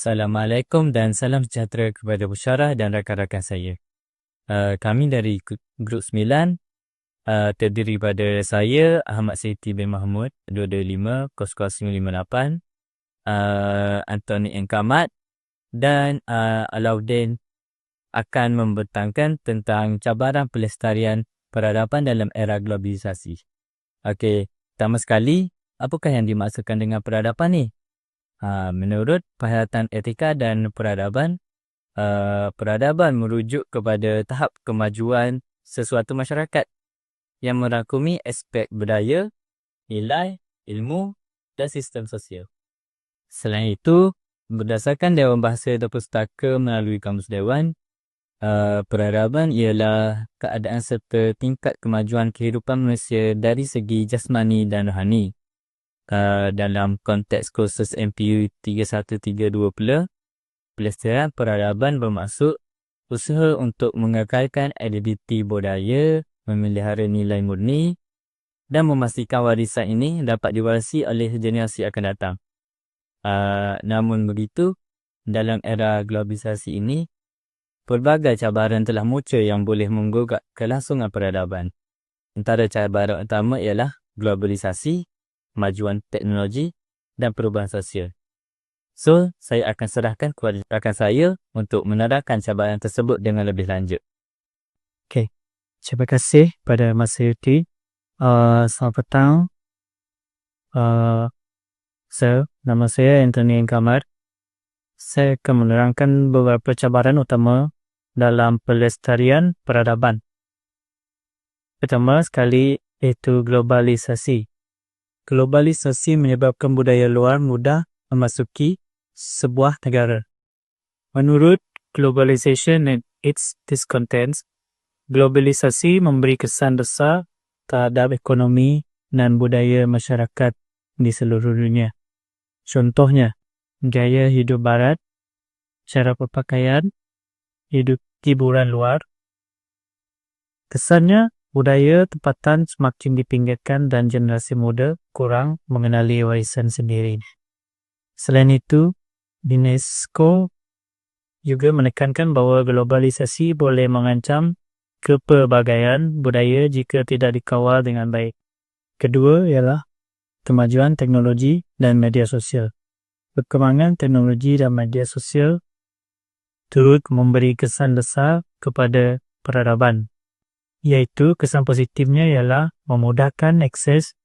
Assalamualaikum dan salam sejahtera kepada Busyarah dan rakan-rakan saya. Kami dari Grup 9 terdiri pada saya, Ahmad Siti bin Mahmud, 225-00958, Anthony Engkamat dan Alauddin akan membentangkan tentang cabaran pelestarian peradaban dalam era globalisasi. Okey, pertama sekali, apakah yang dimaksudkan dengan peradaban ni? Menurut Perkhidmatan Etika dan Peradaban, peradaban merujuk kepada tahap kemajuan sesuatu masyarakat yang merangkumi aspek budaya, nilai, ilmu dan sistem sosial. Selain itu, berdasarkan Dewan Bahasa dan Pustaka melalui Kamus Dewan, peradaban ialah keadaan serta tingkat kemajuan kehidupan manusia dari segi jasmani dan rohani. Dalam konteks kursus MPU 3132 pula, pelestarian peradaban bermaksud usaha untuk mengekalkan identiti budaya, memelihara nilai murni dan memastikan warisan ini dapat diwarisi oleh generasi akan datang. Namun begitu, dalam era globalisasi ini, pelbagai cabaran telah muncul yang boleh menggugat kelangsungan peradaban. Antara cabaran utama ialah globalisasi, kemajuan teknologi dan perubahan sosial. So, saya akan serahkan kepada rakan saya untuk menerangkan cabaran tersebut dengan lebih lanjut. Okay. Terima kasih pada Mas Yuti. Selamat petang. Nama saya Anthony Engkamat. Saya akan menerangkan beberapa cabaran utama dalam pelestarian peradaban. Pertama sekali, iaitu globalisasi. Globalisasi menyebabkan budaya luar mudah memasuki sebuah negara. Menurut Globalization and its Discontents, globalisasi memberi kesan besar terhadap ekonomi dan budaya masyarakat di seluruh dunia. Contohnya, gaya hidup barat, cara berpakaian, hiburan luar. Kesannya, budaya tempatan semakin dipinggirkan dan generasi muda kurang mengenali warisan sendiri. Selain itu, UNESCO juga menekankan bahawa globalisasi boleh mengancam kepelbagaian budaya jika tidak dikawal dengan baik. Kedua ialah kemajuan teknologi dan media sosial. Perkembangan teknologi dan media sosial turut memberi kesan besar kepada peradaban. Iaitu kesan positifnya ialah memudahkan akses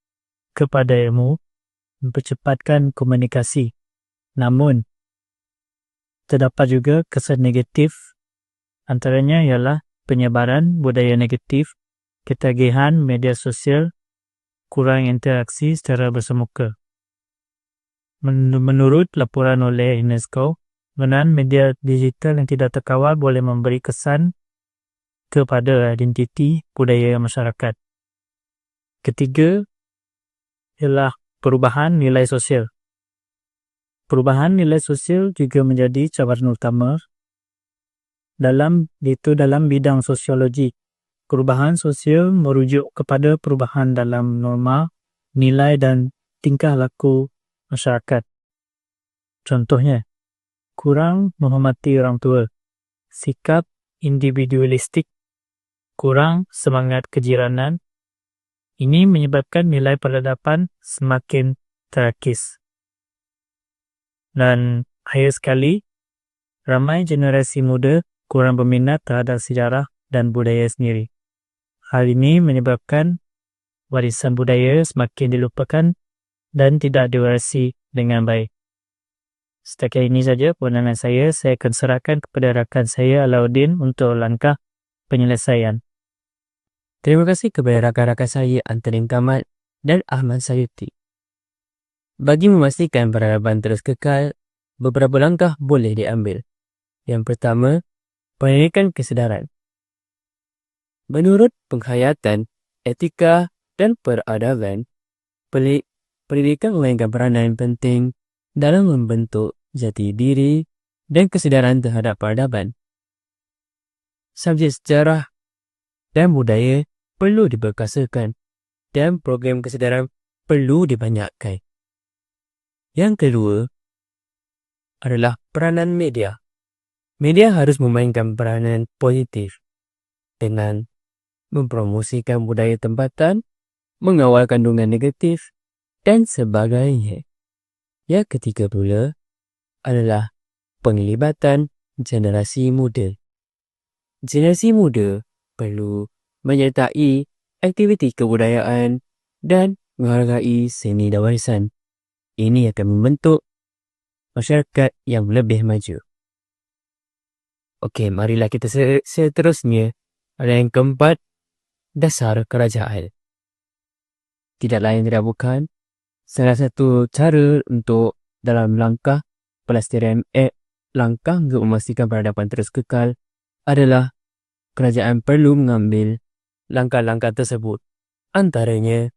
kepada ilmu, mempercepatkan komunikasi. Namun, terdapat juga kesan negatif, antaranya ialah penyebaran budaya negatif, ketagihan media sosial, kurang interaksi secara bersemuka. Menurut laporan oleh UNESCO, penggunaan media digital yang tidak terkawal boleh memberi kesan kepada identiti budaya masyarakat. Ketiga ialah perubahan nilai sosial. Perubahan nilai sosial juga menjadi cabaran utama dalam bidang sosiologi. Perubahan sosial merujuk kepada perubahan dalam norma, nilai dan tingkah laku masyarakat. Contohnya, kurang menghormati orang tua, sikap individualistik, kurang semangat kejiranan. Ini menyebabkan nilai peradaban semakin terakis. Dan akhir sekali, ramai generasi muda kurang berminat terhadap sejarah dan budaya sendiri. Hal ini menyebabkan warisan budaya semakin dilupakan dan tidak diwarisi dengan baik. Setakat ini saja penerangan saya akan serahkan kepada rakan saya Alauddin untuk langkah penyelesaian. Terima kasih kepada rakan-rakan saya Anthony Engkamat dan Ahmad Sayuti. Bagi memastikan peradaban terus kekal, beberapa langkah boleh diambil. Yang pertama, pendidikan kesedaran. Menurut Penghayatan Etika dan Peradaban, pendidikan memainkan peranan penting dalam membentuk jati diri dan kesedaran terhadap peradaban. Subjek sejarah dan budaya perlu diperkasakan dan program kesedaran perlu dibanyakkan. Yang kedua adalah peranan media. Media harus memainkan peranan positif dengan mempromosikan budaya tempatan, mengawal kandungan negatif, dan sebagainya. Yang ketiga pula adalah penglibatan generasi muda. Generasi muda perlu menyertai aktiviti kebudayaan dan menghargai seni dan warisan. Ini akan membentuk masyarakat yang lebih maju. Okey, marilah kita seterusnya. Ada yang keempat, dasar kerajaan. Tidak lain tidak bukan, salah satu cara untuk dalam langkah pelestarian langkah untuk memastikan peradaban terus kekal adalah kerajaan perlu mengambil langkah-langkah tersebut. Antaranya,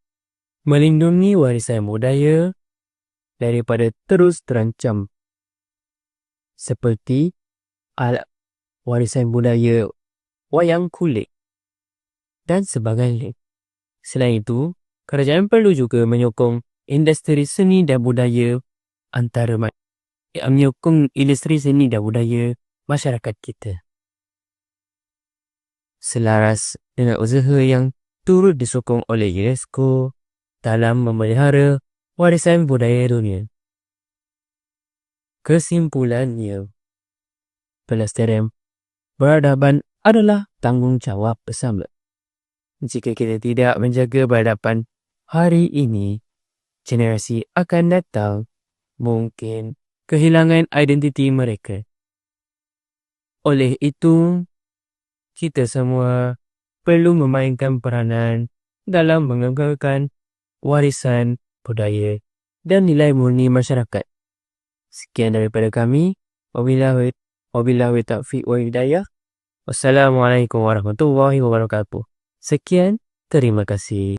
melindungi warisan budaya daripada terus terancam. Seperti warisan budaya wayang kulit dan sebagainya. Selain itu, kerajaan perlu juga menyokong industri seni dan budaya menyokong industri seni dan budaya masyarakat kita. Selaras dengan usaha yang turut disokong oleh UNESCO dalam memelihara warisan budaya dunia. Kesimpulannya, pelestarian peradaban adalah tanggungjawab bersama. Jika kita tidak menjaga peradaban hari ini, generasi akan datang mungkin kehilangan identiti mereka. Oleh itu, kita semua perlu memainkan peranan dalam mengekalkan warisan budaya dan nilai murni masyarakat. Sekian daripada kami. Wabillahi taufiq wal hidayah. Wassalamualaikum warahmatullahi wabarakatuh. Sekian, terima kasih.